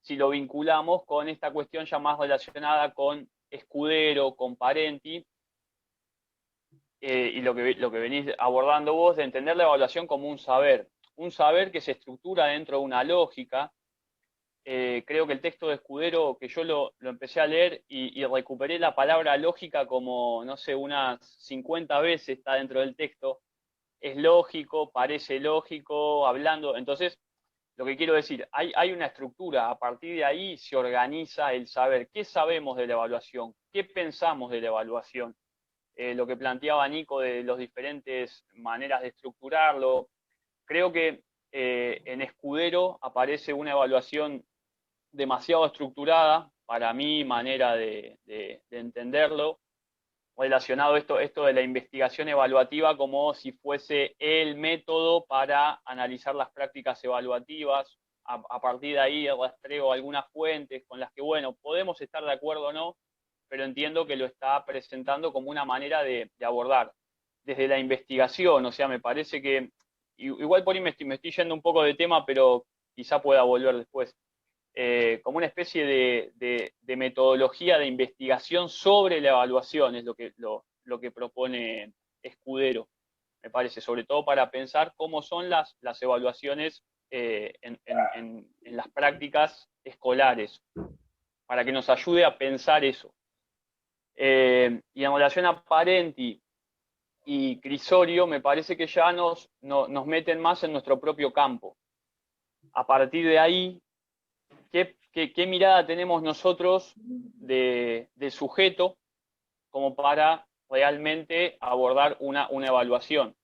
si lo vinculamos con esta cuestión ya más relacionada con Escudero, con Parenti, y lo que venís abordando vos, de entender la evaluación como un saber que se estructura dentro de una lógica. Creo que el texto de Escudero, que yo lo empecé a leer y recuperé la palabra lógica como, no sé, unas 50 veces está dentro del texto. Es lógico, parece lógico, hablando. Entonces, lo que quiero decir, hay una estructura, a partir de ahí se organiza el saber. ¿Qué sabemos de la evaluación? ¿Qué pensamos de la evaluación? Lo que planteaba Nico de las diferentes maneras de estructurarlo. Creo que en Escudero aparece una evaluación demasiado estructurada, para mi manera de entenderlo, relacionado esto de la investigación evaluativa como si fuese el método para analizar las prácticas evaluativas. A partir de ahí rastreo algunas fuentes con las que, bueno, podemos estar de acuerdo o no, pero entiendo que lo está presentando como una manera de abordar desde la investigación. O sea, me parece que, igual por ahí me estoy yendo un poco de tema, pero quizá pueda volver después. Como una especie de metodología de investigación sobre la evaluación, es lo que propone Escudero, me parece, sobre todo para pensar cómo son las evaluaciones en las prácticas escolares, para que nos ayude a pensar eso. Y en relación a Parenti y Crisorio, me parece que ya nos meten más en nuestro propio campo. A partir de ahí, ¿qué mirada tenemos nosotros del sujeto como para realmente abordar una evaluación?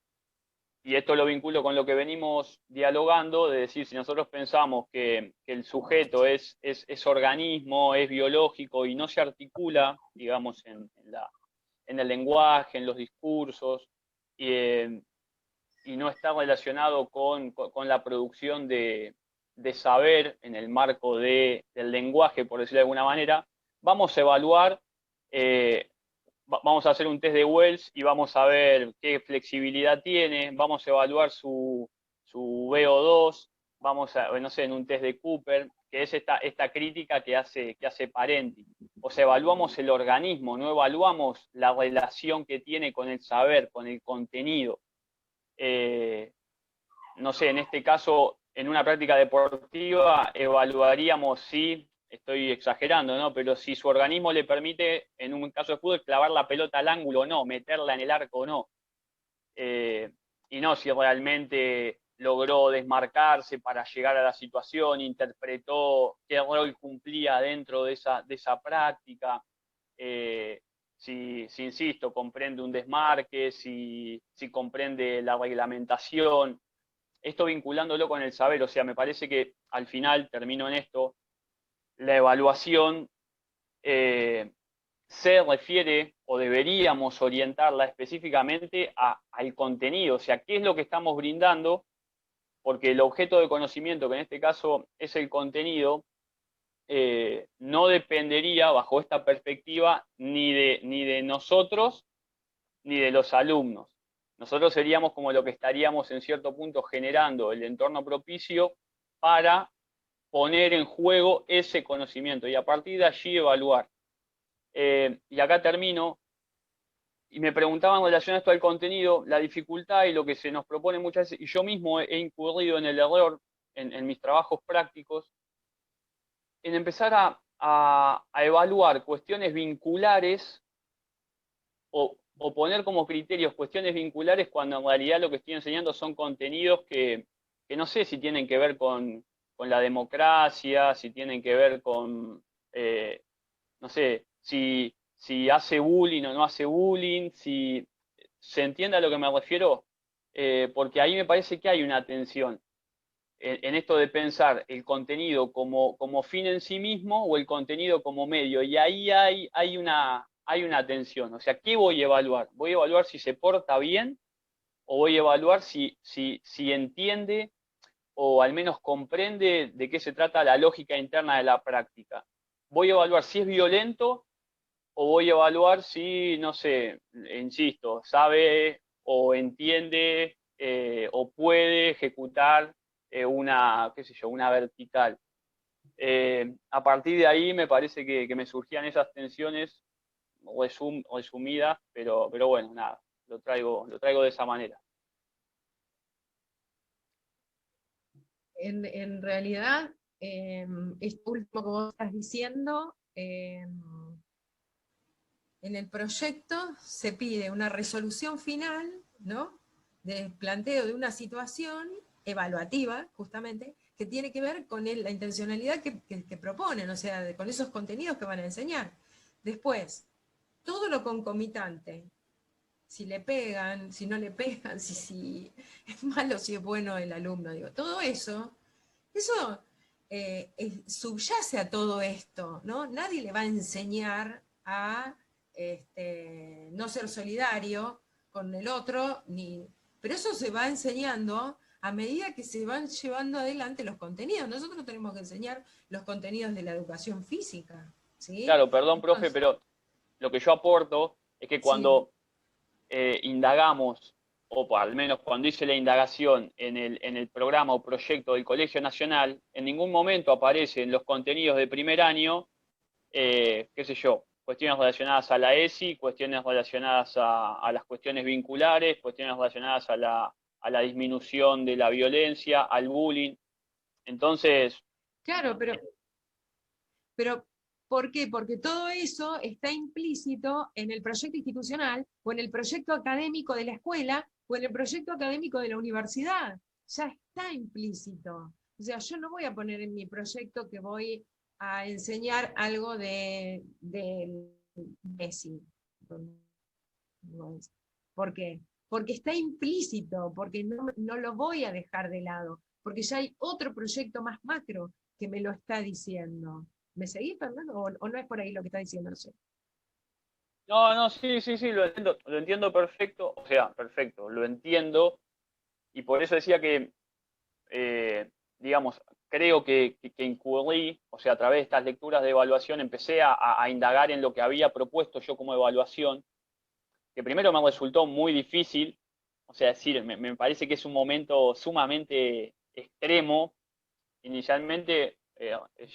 Y esto lo vinculo con lo que venimos dialogando, de decir, si nosotros pensamos que el sujeto es organismo, es biológico y no se articula, digamos, en el lenguaje, en los discursos, y no está relacionado con la producción de saber en el marco del lenguaje, por decirlo de alguna manera, vamos a evaluar, vamos a hacer un test de Wells y vamos a ver qué flexibilidad tiene, vamos a evaluar su VO2, vamos a, no sé, en un test de Cooper, que es esta crítica que hace Parenti. O sea, evaluamos el organismo, no evaluamos la relación que tiene con el saber, con el contenido. No sé, en este caso, en una práctica deportiva, evaluaríamos si, estoy exagerando, ¿no? Pero si su organismo le permite, en un caso de fútbol, clavar la pelota al ángulo o no, meterla en el arco o no. Y no si realmente logró desmarcarse para llegar a la situación, interpretó qué rol cumplía dentro de esa práctica. Si, insisto, comprende un desmarque, si comprende la reglamentación, esto vinculándolo con el saber. O sea, me parece que al final, termino en esto, la evaluación se refiere o deberíamos orientarla específicamente al contenido, o sea, qué es lo que estamos brindando, porque el objeto de conocimiento, que en este caso es el contenido, no dependería, bajo esta perspectiva, ni de nosotros ni de los alumnos. Nosotros seríamos como lo que estaríamos en cierto punto generando el entorno propicio para poner en juego ese conocimiento y a partir de allí evaluar. Y acá termino, y me preguntaban en relación a esto al contenido, la dificultad y lo que se nos propone muchas veces, y yo mismo he incurrido en el error en mis trabajos prácticos, en empezar a evaluar cuestiones vinculares o poner como criterios cuestiones vinculares cuando en realidad lo que estoy enseñando son contenidos que no sé si tienen que ver con la democracia, si tienen que ver con, no sé, si hace bullying o no hace bullying, si se entiende a lo que me refiero, porque ahí me parece que hay una tensión en esto de pensar el contenido como fin en sí mismo o el contenido como medio, y ahí hay una tensión. O sea, ¿qué voy a evaluar? ¿Voy a evaluar si se porta bien o voy a evaluar si entiende o al menos comprende de qué se trata la lógica interna de la práctica? ¿Voy a evaluar si es violento o voy a evaluar si, no sé, insisto, sabe o entiende o puede ejecutar una, qué sé yo, una vertical? A partir de ahí me parece que me surgían esas tensiones resumidas, pero bueno, nada, lo traigo de esa manera. En realidad, esto último que vos estás diciendo, en el proyecto se pide una resolución final, ¿no?, de planteo de una situación evaluativa, justamente, que tiene que ver con la intencionalidad que proponen, o sea, con esos contenidos que van a enseñar. Después, todo lo concomitante, si le pegan, si no le pegan, si es malo, si es bueno el alumno, digo, todo eso subyace a todo esto, ¿no? Nadie le va a enseñar a no ser solidario con el otro, pero eso se va enseñando a medida que se van llevando adelante los contenidos. Nosotros tenemos que enseñar los contenidos de la educación física, ¿sí? Claro, perdón, profe, Entonces, pero lo que yo aporto es que sí, cuando indagamos, o al menos cuando hice la indagación en el programa o proyecto del Colegio Nacional, en ningún momento aparecen los contenidos de primer año, qué sé yo, cuestiones relacionadas a la ESI, cuestiones relacionadas a las cuestiones vinculares, cuestiones relacionadas a la disminución de la violencia, al bullying. Entonces, claro, pero ¿por qué? Porque todo eso está implícito en el proyecto institucional o en el proyecto académico de la escuela o en el proyecto académico de la universidad. Ya está implícito. O sea, yo no voy a poner en mi proyecto que voy a enseñar algo de Messi. ¿Por qué? Porque está implícito, porque no lo voy a dejar de lado, porque ya hay otro proyecto más macro que me lo está diciendo. ¿Me seguís, Fernando? ¿O no es por ahí lo que está diciendo? No sé. no, no, sí, sí, sí, lo entiendo perfecto, o sea, perfecto, lo entiendo, y por eso decía que, eh, digamos, creo que incurrí, o sea, a través de estas lecturas de evaluación empecé a indagar en lo que había propuesto yo como evaluación, que primero me resultó muy difícil, o sea, decir, me parece que es un momento sumamente extremo. Inicialmente,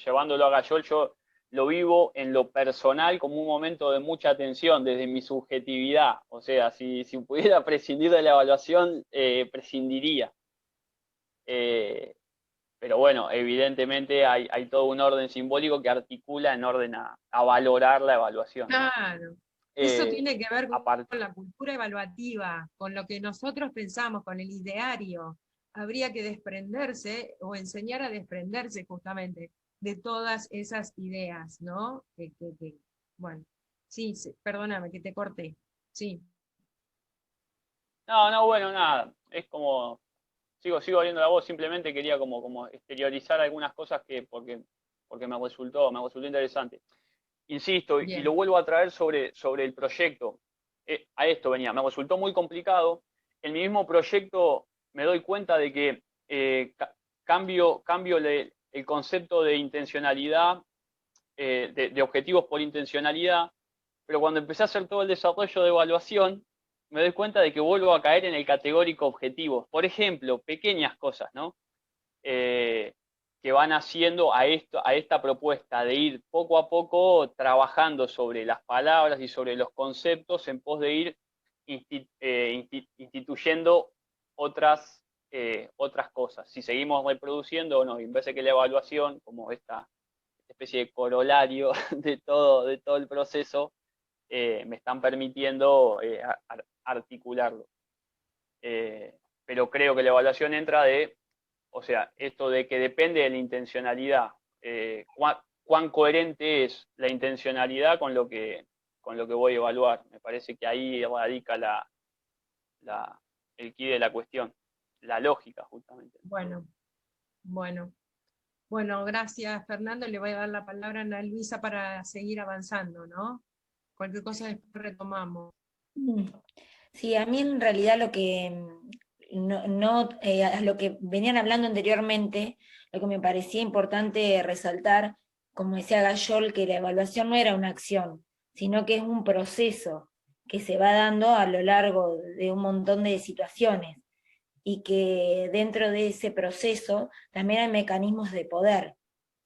llevándolo a Gayol, yo lo vivo en lo personal como un momento de mucha tensión desde mi subjetividad. O sea, si pudiera prescindir de la evaluación, prescindiría. Eh, pero bueno, evidentemente hay todo un orden simbólico que articula en orden a valorar la evaluación, ¿no? Claro. Eso Eh, tiene que ver aparte, con la cultura evaluativa, con lo que nosotros pensamos, con el ideario. Habría que desprenderse o enseñar a desprenderse justamente de todas esas ideas, ¿no? Bueno, sí, sí, perdóname que te corté. Sí, no, no, bueno, nada, es como, sigo viendo la voz, simplemente quería como exteriorizar algunas cosas porque me resultó interesante. Insisto, y lo bien. vuelvo a traer sobre el proyecto. A esto venía, me resultó muy complicado. En mi mismo proyecto me doy cuenta de que cambio el concepto de intencionalidad, de objetivos por intencionalidad, pero cuando empecé a hacer todo el desarrollo de evaluación, me doy cuenta de que vuelvo a caer en el categórico objetivos. Por ejemplo, pequeñas cosas, ¿no? Eh, que van haciendo a esta propuesta de ir poco a poco trabajando sobre las palabras y sobre los conceptos en pos de ir instituyendo otras cosas. Si seguimos reproduciendo o no, en vez de que la evaluación, como esta especie de corolario de todo el proceso, me están permitiendo articularlo. Pero creo que la evaluación entra o sea, esto de que depende de la intencionalidad, cuán coherente es la intencionalidad con lo que voy a evaluar. Me parece que ahí radica el quid de la cuestión, la lógica justamente. Bueno, bueno. Bueno, gracias, Fernando. Le voy a dar la palabra a Ana Luisa para seguir avanzando, ¿no? Cualquier cosa después retomamos. Mm. Sí, a mí en realidad lo que a lo que venían hablando anteriormente, lo que me parecía importante resaltar, como decía Gayol, que la evaluación no era una acción, sino que es un proceso que se va dando a lo largo de un montón de situaciones y que dentro de ese proceso también hay mecanismos de poder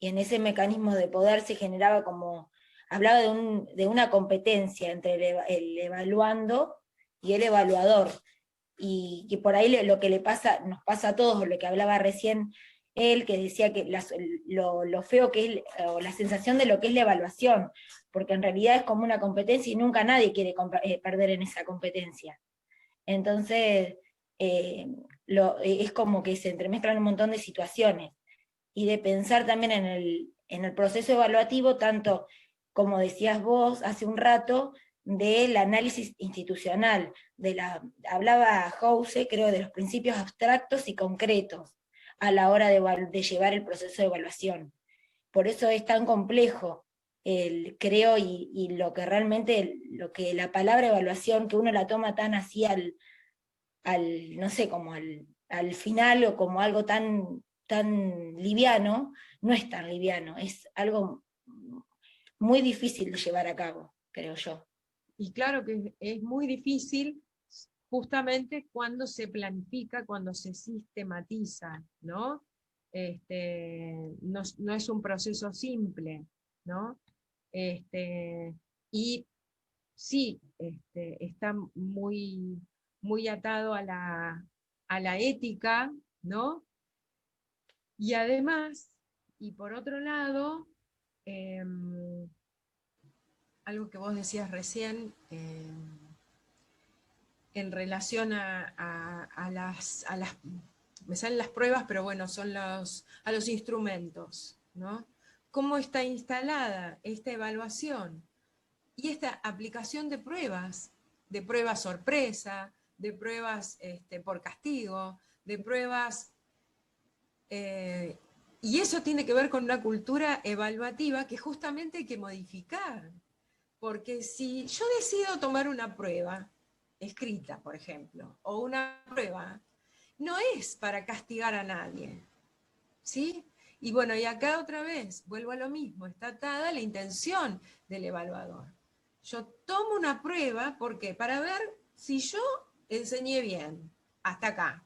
y en ese mecanismo de poder se generaba como, hablaba de una competencia entre el evaluando y el evaluador, y que por ahí lo que nos pasa a todos, lo que hablaba recién él, que decía que lo feo que es, o la sensación de lo que es la evaluación, porque en realidad es como una competencia y nunca nadie quiere perder en esa competencia. Entonces, es como que se entremezclan un montón de situaciones, y de pensar también en el proceso evaluativo, tanto como decías vos hace un rato, del análisis institucional, hablaba House, creo, de los principios abstractos y concretos a la hora de llevar el proceso de evaluación. Por eso es tan complejo, creo, y lo que realmente, lo que la palabra evaluación, que uno la toma tan así no sé, como al final, o como algo tan liviano, no es tan liviano, es algo muy difícil de llevar a cabo, creo yo. Y claro que es muy difícil justamente cuando se planifica, cuando se sistematiza, ¿no? No es un proceso simple, ¿no? Y sí, está muy atado a la ética, ¿no? Y además, y por otro lado, algo que vos decías recién, en relación me salen las pruebas, pero bueno, son a los instrumentos, ¿no? ¿Cómo está instalada esta evaluación y esta aplicación de pruebas sorpresa, de pruebas por castigo, de pruebas... y eso tiene que ver con una cultura evaluativa que justamente hay que modificar. Porque si yo decido tomar una prueba escrita, por ejemplo, o una prueba, no es para castigar a nadie, ¿sí? Y bueno, y acá otra vez, vuelvo a lo mismo, está atada la intención del evaluador. Yo tomo una prueba, ¿por qué? Para ver si yo enseñé bien, hasta acá.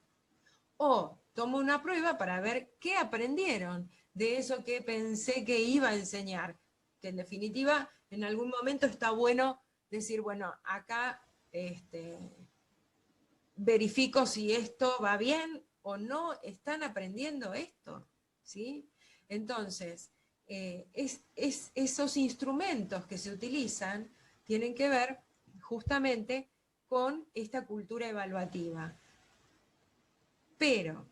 O tomo una prueba para ver qué aprendieron de eso que pensé que iba a enseñar. Que en definitiva, en algún momento está bueno decir, bueno, acá verifico si esto va bien o no, están aprendiendo esto, ¿sí? Entonces, esos instrumentos que se utilizan tienen que ver justamente con esta cultura evaluativa. Pero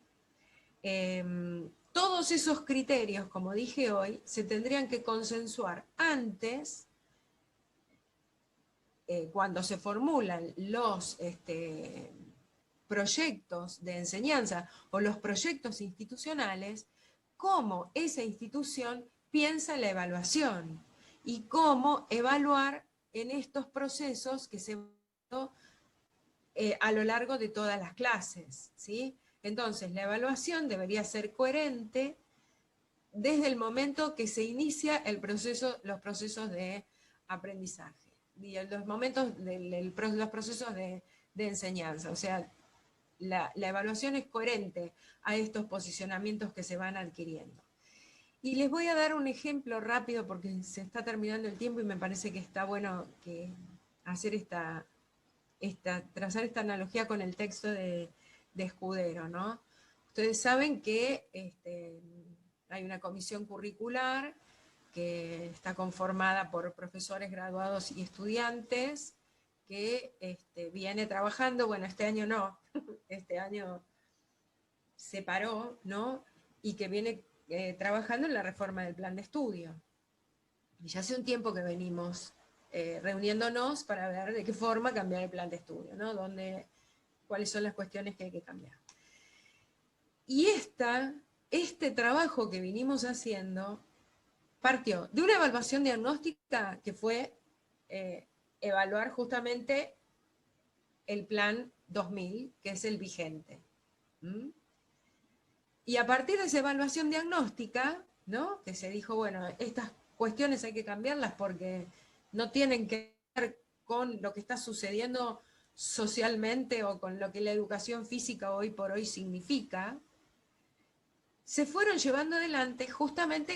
todos esos criterios, como dije hoy, se tendrían que consensuar antes, cuando se formulan los proyectos de enseñanza o los proyectos institucionales, cómo esa institución piensa la evaluación y cómo evaluar en estos procesos que se a lo largo de todas las clases, ¿sí? Entonces, la evaluación debería ser coherente desde el momento que se inicia los procesos de aprendizaje y los procesos de enseñanza. O sea, la evaluación es coherente a estos posicionamientos que se van adquiriendo. Y les voy a dar un ejemplo rápido porque se está terminando el tiempo y me parece que está bueno hacer trazar esta analogía con el texto de Escudero, ¿no? Ustedes saben que hay una comisión curricular que está conformada por profesores graduados y estudiantes que viene trabajando, bueno, este año no, este año se paró, ¿no? Y que viene trabajando en la reforma del plan de estudio. Y ya hace un tiempo que venimos reuniéndonos para ver de qué forma cambiar el plan de estudio, ¿no? Cuáles son las cuestiones que hay que cambiar. Y este trabajo que vinimos haciendo partió de una evaluación diagnóstica que fue evaluar justamente el plan 2000, que es el vigente. Y a partir de esa evaluación diagnóstica, ¿no? Que se dijo, bueno, estas cuestiones hay que cambiarlas porque no tienen que ver con lo que está sucediendo socialmente o con lo que la educación física hoy por hoy significa, se fueron llevando adelante justamente